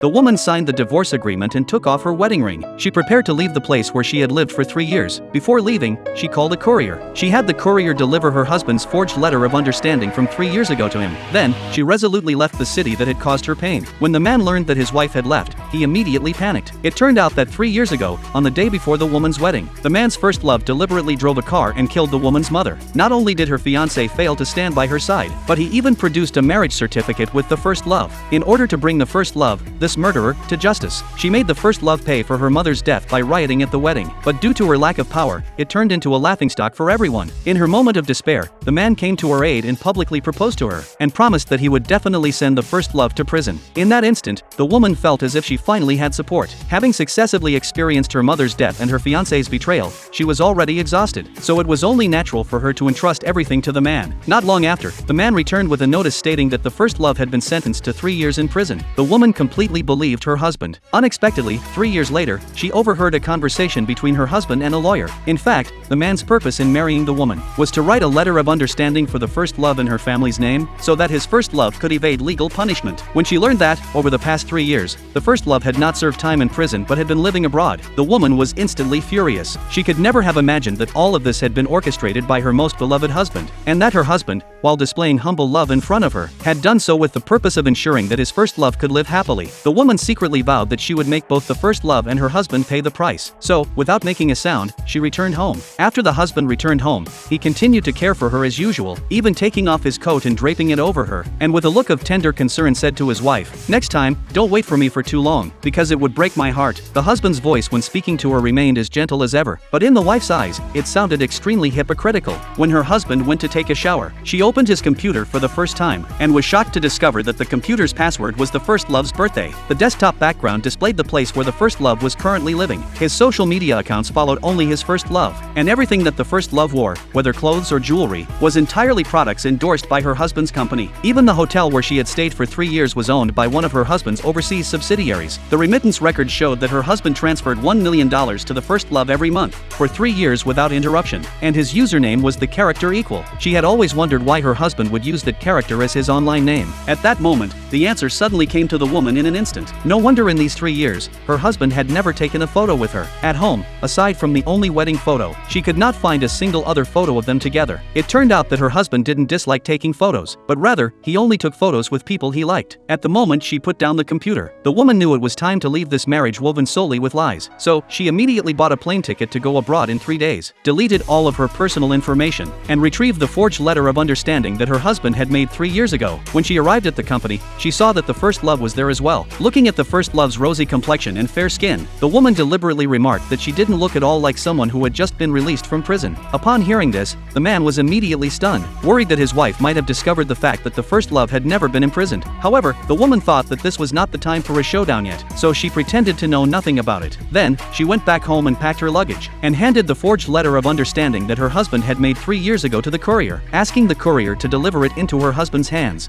The woman signed the divorce agreement and took off her wedding ring. She prepared to leave the place where she had lived for 3 years. Before leaving, she called a courier. She had the courier deliver her husband's forged letter of understanding from 3 years ago to him. Then, she resolutely left the city that had caused her pain. When the man learned that his wife had left, he immediately panicked. It turned out that 3 years ago, on the day before the woman's wedding, the man's first love deliberately drove a car and killed the woman's mother. Not only did her fiancé fail to stand by her side, but he even produced a marriage certificate with the first love. In order to bring the first love, this murderer, to justice, she made the first love pay for her mother's death by rioting at the wedding. But due to her lack of power, it turned into a laughingstock for everyone. In her moment of despair, the man came to her aid and publicly proposed to her, and promised that he would definitely send the first love to prison. In that instant, the woman felt as if she finally had support. Having successively experienced her mother's death and her fiancé's betrayal, she was already exhausted, so it was only natural for her to entrust everything to the man. Not long after, the man returned with a notice stating that the first love had been sentenced to 3 years in prison. The woman completely believed her husband. Unexpectedly, 3 years later, she overheard a conversation between her husband and a lawyer. In fact, the man's purpose in marrying the woman was to write a letter of understanding for the first love in her family's name, so that his first love could evade legal punishment. When she learned that, over the past 3 years, the first love had not served time in prison but had been living abroad, the woman was instantly furious. She could never have imagined that all of this had been orchestrated by her most beloved husband, and that her husband, while displaying humble love in front of her, had done so with the purpose of ensuring that his first love could live happily. The woman secretly vowed that she would make both the first love and her husband pay the price. So, without making a sound, she returned home. After the husband returned home, he continued to care for her as usual, even taking off his coat and draping it over her, and with a look of tender concern said to his wife, "Next time, don't wait for me for too long, because it would break my heart." The husband's voice when speaking to her remained as gentle as ever, but in the wife's eyes, it sounded extremely hypocritical. When her husband went to take a shower, she opened his computer for the first time, and was shocked to discover that the computer's password was the first love's birthday. The desktop background displayed the place where the first love was currently living. His social media accounts followed only his first love, and everything that the first love wore, whether clothes or jewelry, was entirely products endorsed by her husband's company. Even the hotel where she had stayed for 3 years was owned by one of her husband's overseas subsidiaries. The remittance record showed that her husband transferred $1 million to the first love every month, for 3 years without interruption, and his username was the character equal. She had always wondered why her husband would use that character as his online name. At that moment, the answer suddenly came to the woman in an instant. No wonder in these 3 years, her husband had never taken a photo with her. At home, aside from the only wedding photo, she could not find a single other photo of them together. It turned out that her husband didn't dislike taking photos, but rather, he only took photos with people he liked. At the moment she put down the computer, the woman knew it was time to leave this marriage woven solely with lies. So, she immediately bought a plane ticket to go abroad in 3 days, deleted all of her personal information, and retrieved the forged letter of understanding that her husband had made 3 years ago. When she arrived at the company, she saw that the first love was there as well. Looking at the first love's rosy complexion and fair skin, the woman deliberately remarked that she didn't look at all like someone who had just been released from prison. Upon hearing this, the man was immediately stunned, worried that his wife might have discovered the fact that the first love had never been imprisoned. However, the woman thought that this was not the time for a showdown yet, so she pretended to know nothing about it. Then, she went back home and packed her luggage, and handed the forged letter of understanding that her husband had made 3 years ago to the courier, asking the courier to deliver it into her husband's hands.